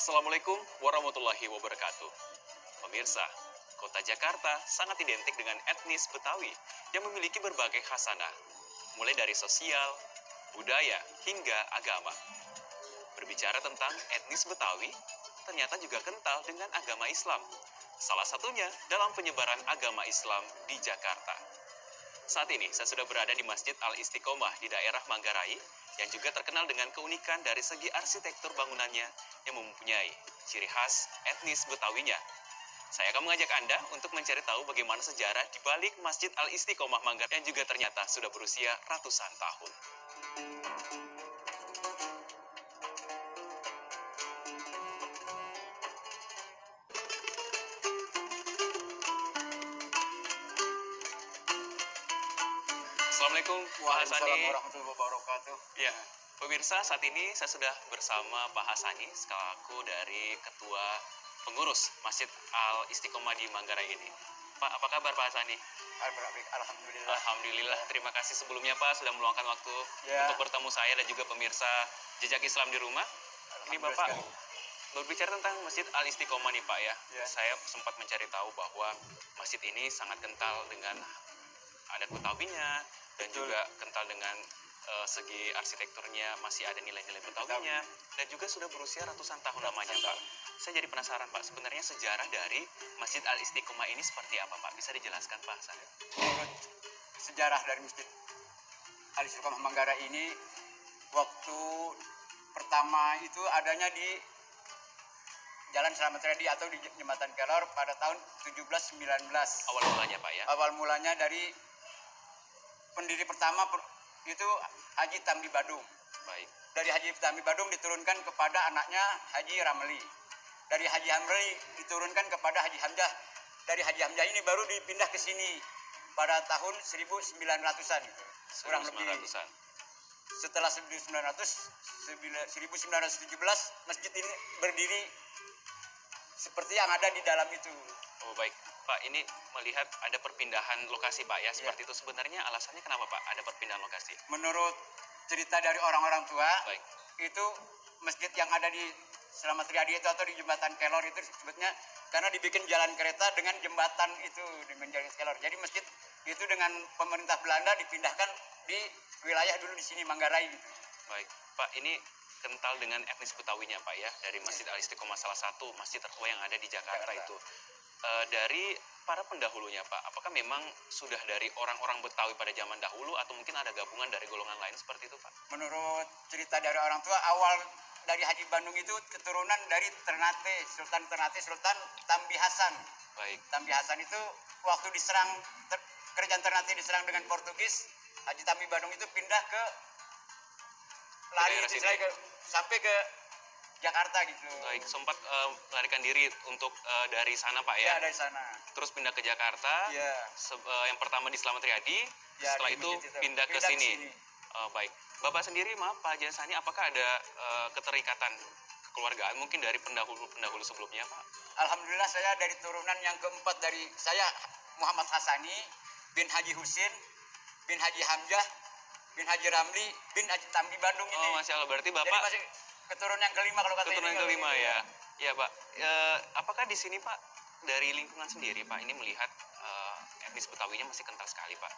Assalamualaikum warahmatullahi wabarakatuh. Pemirsa, kota Jakarta sangat identik dengan etnis Betawi yang memiliki berbagai khasanah, mulai dari sosial, budaya, hingga agama. Berbicara tentang etnis Betawi, ternyata juga kental dengan agama Islam. Salah satunya dalam penyebaran agama Islam di Jakarta. Saat ini saya sudah berada di Masjid Al-Istiqomah di daerah Manggarai yang juga terkenal dengan keunikan dari segi arsitektur bangunannya yang mempunyai ciri khas etnis Betawinya. Saya akan mengajak Anda untuk mencari tahu bagaimana sejarah di balik Masjid Al-Istiqomah Manggarai yang juga ternyata sudah berusia ratusan tahun. Assalamualaikum Pak Hasani. Waalaikumsalam warahmatullahi wabarakatuh. Ya, pemirsa, saat ini saya sudah bersama Pak Hasani selaku dari Ketua Pengurus Masjid Al-Istiqomah di Manggarai ini. Pak, apa kabar Pak Hasani? Alhamdulillah. Alhamdulillah, terima kasih sebelumnya Pak sudah meluangkan waktu Ya. untuk bertemu saya dan juga pemirsa Jejak Islam di rumah. Ini Alhamdulillah Bapak sekali. berbicara tentang Masjid Al-Istiqomah nih Pak ya. Ya. Saya sempat mencari tahu bahwa masjid ini sangat kental dengan adat Betawinya dan Betul. juga kental dengan segi arsitekturnya masih ada nilai-nilai Betawinya dan juga sudah berusia ratusan tahun lamanya Pak. Saya jadi penasaran Pak, sebenarnya sejarah dari Masjid Al-Istiqomah ini seperti apa Pak? Bisa dijelaskan Pak? Menurut sejarah dari Masjid Al-Istiqomah Manggarai ini, waktu pertama itu adanya di Jalan Slamet Riyadi atau di Jembatan Kelor pada tahun 1719. Awal mulanya Pak ya? Awal mulanya dari pendiri pertama itu Haji Tamdi Badung. Baik. Dari Haji Tamdi Badung diturunkan kepada anaknya Haji Ramli. Dari Haji Ramli diturunkan kepada Haji Hamzah. Dari Haji Hamzah ini baru dipindah ke sini pada tahun 1900-an. Kurang lebih. 1900-an. Setelah 1917 masjid ini berdiri seperti yang ada di dalam itu. Oh baik. Pak, ini melihat ada perpindahan lokasi Pak ya, seperti itu. Sebenarnya alasannya kenapa Pak ada perpindahan lokasi? Menurut cerita dari orang-orang tua, Baik. itu masjid yang ada di Slamet Riyadi itu atau di Jembatan Kelor itu sebetulnya karena dibikin jalan kereta dengan jembatan itu, dengan jalan Kelor. Jadi masjid itu dengan pemerintah Belanda dipindahkan di wilayah dulu di sini Manggarai gitu. Baik, Pak, ini kental dengan etnis Betawinya Pak ya, dari Masjid Al-Istiqomah, salah satu masjid tertua yang ada di Jakarta itu. Dari para pendahulunya Pak, apakah memang sudah dari orang-orang Betawi pada zaman dahulu atau mungkin ada gabungan dari golongan lain seperti itu Pak? Menurut cerita dari orang tua, awal dari Haji Bandung itu keturunan dari Ternate, Sultan Ternate, Sultan Tambi Hasan. Baik, Tambi Hasan itu waktu diserang, kerajaan Ternate diserang dengan Portugis, Haji Tambi Bandung itu pindah ke lari daerah itu sini. sampai ke Jakarta gitu. baik, sempat melarikan diri untuk dari sana Pak Ya ya, dari sana. terus pindah ke Jakarta, Ya. yang pertama di Slamet Riyadi, Ya, setelah di itu masjid itu. pindah ke sini. Baik, Bapak sendiri maaf Pak Jasani, apakah ada keterikatan kekeluargaan mungkin dari pendahulu sebelumnya Pak? Alhamdulillah saya dari turunan yang keempat dari saya Muhammad Hasani bin Haji Husin bin Haji Hamzah bin Haji Ramli bin Haji Tamdi Bandung ini. Oh Masya Allah, berarti Jadi Bapak masih keturunan yang kelima kalau kata keturunan ini. kelima ya. Ya Pak, apakah di sini Pak dari lingkungan sendiri Pak ini melihat etnis Betawinya masih kental sekali Pak.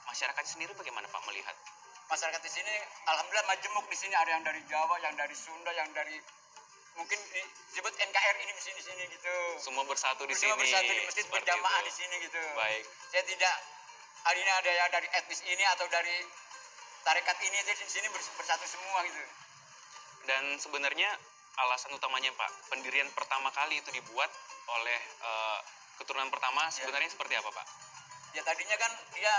Masyarakat sendiri bagaimana Pak melihat? Masyarakat di sini alhamdulillah majemuk di sini, ada yang dari Jawa, yang dari Sunda, yang dari mungkin disebut NKRI ini di sini gitu. Semua bersatu di Semua sini. bersatu di masjid seperti berjamaah itu. di sini gitu. Baik. Saya tidak hari ini ada yang dari etnis ini atau dari tarekat ini itu di sini bersatu semua gitu. Dan sebenarnya alasan utamanya Pak, pendirian pertama kali itu dibuat oleh keturunan pertama sebenarnya seperti apa Pak? Ya tadinya kan dia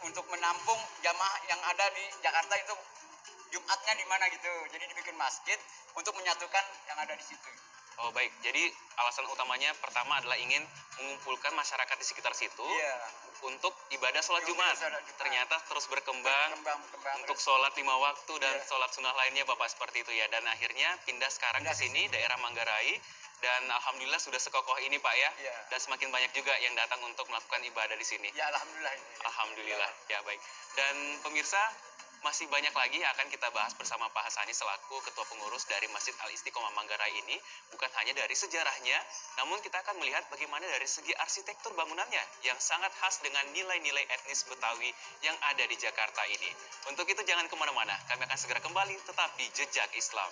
untuk menampung jamaah yang ada di Jakarta itu Jumatnya di mana gitu. Jadi dibikin masjid untuk menyatukan yang ada di situ. Oh baik, jadi alasan utamanya pertama adalah ingin mengumpulkan masyarakat di sekitar situ Iya. untuk ibadah sholat Untuk Jumat. sholat Jumat. Ternyata terus berkembang Berkembang untuk terus. sholat 5 waktu dan Iya. sholat sunnah lainnya Bapak seperti itu ya. Dan akhirnya pindah sekarang ke sini daerah Manggarai dan alhamdulillah sudah sekokoh ini Pak ya. Iya. Dan semakin banyak juga yang datang untuk melakukan ibadah di sini. Ya alhamdulillah ini. Alhamdulillah ya baik. Dan pemirsa, Masih banyak lagi yang akan kita bahas bersama Pak Hasani selaku Ketua Pengurus dari Masjid Al-Istiqomah Manggarai ini. Bukan hanya dari sejarahnya, namun kita akan melihat bagaimana dari segi arsitektur bangunannya yang sangat khas dengan nilai-nilai etnis Betawi yang ada di Jakarta ini. Untuk itu jangan kemana-mana, kami akan segera kembali tetap di Jejak Islam.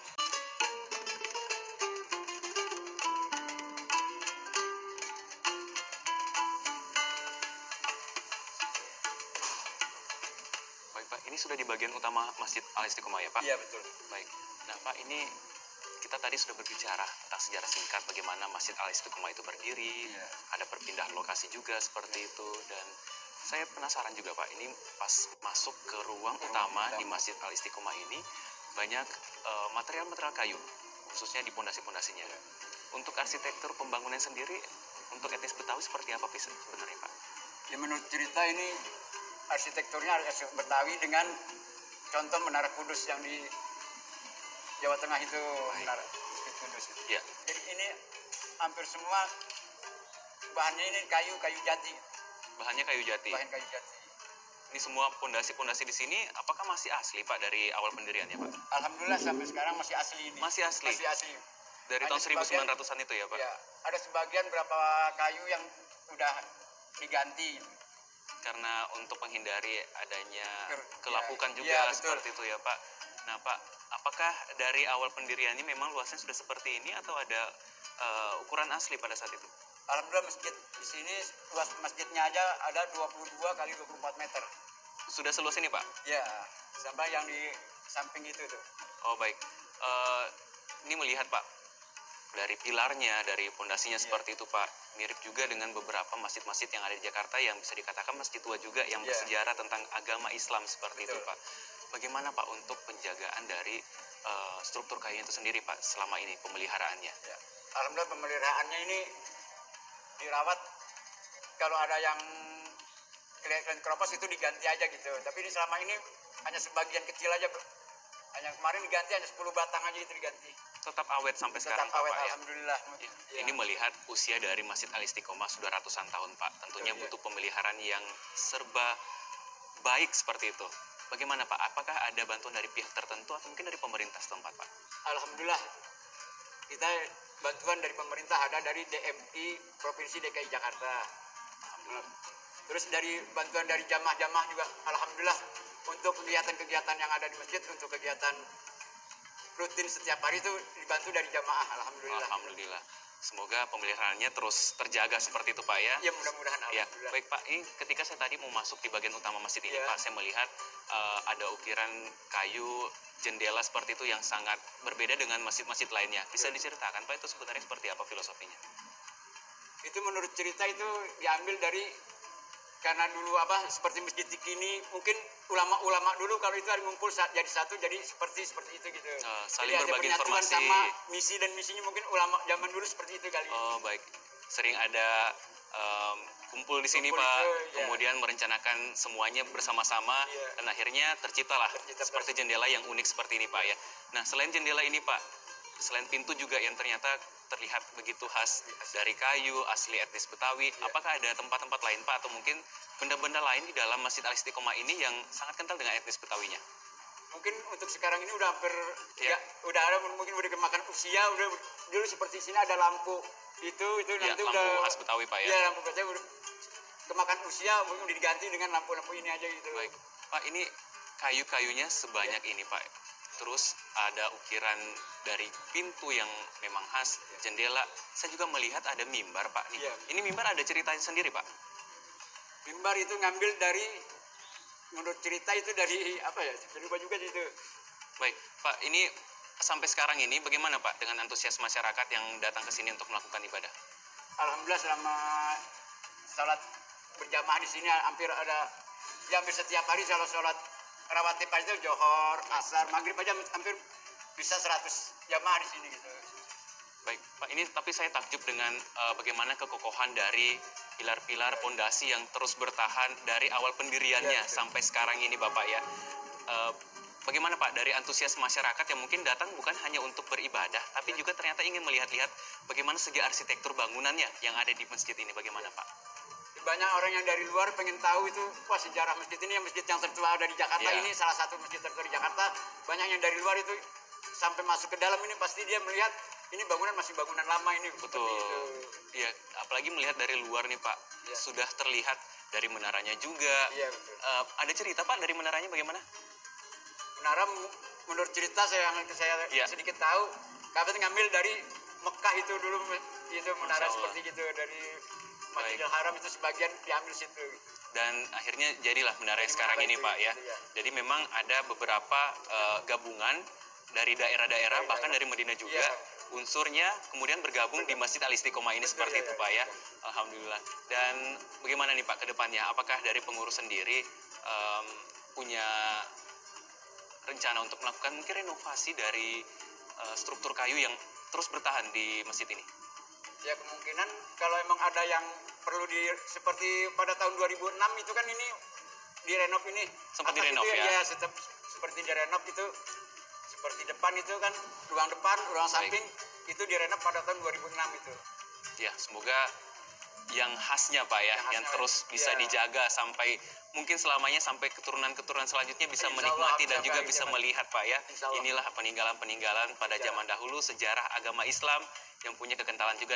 Baik Pak, ini sudah di bagian utama Masjid Al-Istiqomah ya Pak? Iya betul. Baik, nah Pak ini kita tadi sudah berbicara tentang sejarah singkat bagaimana Masjid Al-Istiqomah itu berdiri, Iya. ada perpindahan lokasi juga seperti itu, dan saya penasaran juga Pak, ini pas masuk ke ruang utama di Masjid Al-Istiqomah ini banyak material-material kayu, khususnya di pondasi-pondasinya. Untuk arsitektur pembangunan sendiri, untuk etnis Betawi seperti apa sebenarnya Pak? Ya, menurut cerita ini arsitekturnya arsitektur Betawi dengan contoh Menara Kudus yang di Jawa Tengah itu, Menara Masjid Kudus. Ya, Jadi ini hampir semua bahannya ini kayu jati, bahannya kayu jati. bahan kayu jati. Ini semua pondasi-pondasi di sini apakah masih asli Pak dari awal pendiriannya Pak? Alhamdulillah sampai sekarang masih asli ini. Masih asli? Masih asli. Dari Hanya tahun 1900-an itu ya Pak? Ya, ada sebagian berapa kayu yang udah diganti. Karena untuk menghindari adanya Ya, kelapukan juga ya, betul. seperti itu ya Pak. Nah Pak, apakah dari awal pendiriannya memang luasnya sudah seperti ini atau ada ukuran asli pada saat itu? Alhamdulillah masjid di sini luas masjidnya aja ada 22 kali 24 meter. Sudah seluas ini Pak? Ya, sampai yang di samping itu tuh. Oh baik, ini melihat Pak, dari pilarnya, dari pondasinya seperti itu Pak, mirip juga dengan beberapa masjid-masjid yang ada di Jakarta yang bisa dikatakan masjid tua juga yang Iya. bersejarah tentang agama Islam seperti itu Betul. Pak. Bagaimana Pak untuk penjagaan dari struktur kayunya itu sendiri Pak selama ini pemeliharaannya? Ya. Alhamdulillah pemeliharaannya ini dirawat, kalau ada yang kelihatan keropos itu diganti aja gitu. Tapi ini selama ini hanya sebagian kecil aja. Hanya kemarin diganti hanya 10 batang aja itu diganti. Tetap awet sampai Tetap sekarang awet, Pak ya? alhamdulillah. Ya, Ya. Ini melihat usia dari Masjid Al-Istiqomah sudah ratusan tahun Pak. Tentunya Betul, ya. butuh pemeliharaan yang serba baik seperti itu. Bagaimana Pak? Apakah ada bantuan dari pihak tertentu atau mungkin dari pemerintah setempat Pak? Alhamdulillah kita bantuan dari pemerintah ada dari DMI Provinsi DKI Jakarta. Terus dari bantuan dari jamaah-jamaah juga alhamdulillah untuk kegiatan-kegiatan yang ada di masjid, untuk kegiatan rutin setiap hari itu dibantu dari jamaah, alhamdulillah. Alhamdulillah. Semoga pemeliharaannya terus terjaga seperti itu Pak ya. Ya mudah-mudahan Ya, alhamdulillah. baik Pak. Ini ketika saya tadi mau masuk di bagian utama masjid ini Ya. Pak, saya melihat ada ukiran kayu jendela seperti itu yang sangat berbeda dengan masjid-masjid lainnya. Bisa diceritakan Pak itu sebenarnya seperti apa filosofinya? Itu menurut cerita itu diambil dari, karena dulu seperti masjid Cikini, mungkin ulama-ulama dulu kalau itu hari ngumpul jadi satu, jadi seperti itu gitu. Saling Jadi ada berbagi penyatuan informasi. sama misi dan misinya mungkin ulama zaman dulu seperti itu kali. Oh baik, sering ada kumpul di sini Kumpul Pak, itu, ya. kemudian merencanakan semuanya bersama-sama, Iya. dan akhirnya terciptalah Tercipta seperti jendela yang unik seperti ini Pak ya. Nah selain jendela ini Pak, selain pintu juga yang ternyata terlihat begitu khas dari kayu asli etnis Betawi, apakah ada tempat-tempat lain Pak atau mungkin benda-benda lain di dalam Masjid Al-Istiqomah ini yang sangat kental dengan etnis Betawinya? Mungkin untuk sekarang ini udah hampir Ya. udah ada, mungkin udah kemakan usia, udah dulu seperti sini ada lampu itu Ya, nanti lampu udah khas Betawi Pak ya. Iya, lampu Betawi udah kemakan usia, mungkin udah diganti dengan lampu-lampu ini aja gitu. Baik, Pak ini kayu-kayunya sebanyak ini Pak. Terus ada ukiran dari pintu yang memang khas, jendela. Saya juga melihat ada mimbar Pak nih. Iya. Ini mimbar ada ceritanya sendiri Pak. Mimbar itu ngambil dari, menurut cerita itu dari saya lupa juga itu. Baik, Pak ini sampai sekarang ini bagaimana Pak dengan antusias masyarakat yang datang ke sini untuk melakukan ibadah? Alhamdulillah selama sholat berjamaah di sini hampir ada, ya hampir setiap hari kalau sholat rawatib aja johor, asar, maghrib aja hampir bisa 100 jamaah di sini gitu. Baik, Pak ini tapi saya takjub dengan bagaimana kekokohan dari pilar-pilar pondasi yang terus bertahan dari awal pendiriannya Ya, betul. sampai sekarang ini Bapak ya. Bagaimana Pak dari antusias masyarakat yang mungkin datang bukan hanya untuk beribadah, tapi juga ternyata ingin melihat-lihat bagaimana segi arsitektur bangunannya yang ada di masjid ini, bagaimana Pak? banyak orang yang dari luar pengen tahu itu, wah sejarah masjid ini, masjid yang tertua ada di Jakarta Iya. ini, salah satu masjid tertua di Jakarta. Banyak yang dari luar itu sampai masuk ke dalam ini pasti dia melihat ini bangunan masih bangunan lama ini. Betul. Seperti itu. Iya, apalagi melihat dari luar nih Pak, Iya. sudah terlihat dari menaranya juga. Iya, betul. Ada cerita Pak dari menaranya bagaimana? Menara menurut cerita saya Iya. sedikit tahu, kami itu ngambil dari Mekah itu dulu, itu menara Masya Allah. seperti gitu, dari Masjidil Haram itu sebagian diambil situ. Dan akhirnya jadilah menara yang Jadi sekarang menara ini itu, Pak ya. gitu ya. Jadi memang ada beberapa gabungan dari daerah-daerah, Dari bahkan daerah. dari Madinah juga. Iya. Unsurnya kemudian bergabung di Masjid Al-Istiqomah ini Betul, seperti ya, itu ya, Pak ya. ya. Alhamdulillah. Dan bagaimana nih Pak ke depannya? Apakah dari pengurus sendiri punya rencana untuk melakukan mungkin renovasi dari struktur kayu yang terus bertahan di masjid ini? Ya kemungkinan kalau emang ada yang perlu seperti pada tahun 2006 itu kan ini direnov ini. Sempat Atas direnov itu, ya? Ya, seperti direnov itu, seperti depan itu kan, ruang depan, ruang samping, itu direnov pada tahun 2006 itu. Ya, semoga yang khasnya Pak ya, yang khasnya, terus bisa ya. dijaga sampai mungkin selamanya, sampai keturunan-keturunan selanjutnya bisa Insya Allah, menikmati dan bisa juga baik, bisa ya, Pak. melihat Pak ya. Insya Allah. Inilah peninggalan-peninggalan pada Ya. zaman dahulu, sejarah agama Islam yang punya kekentalan juga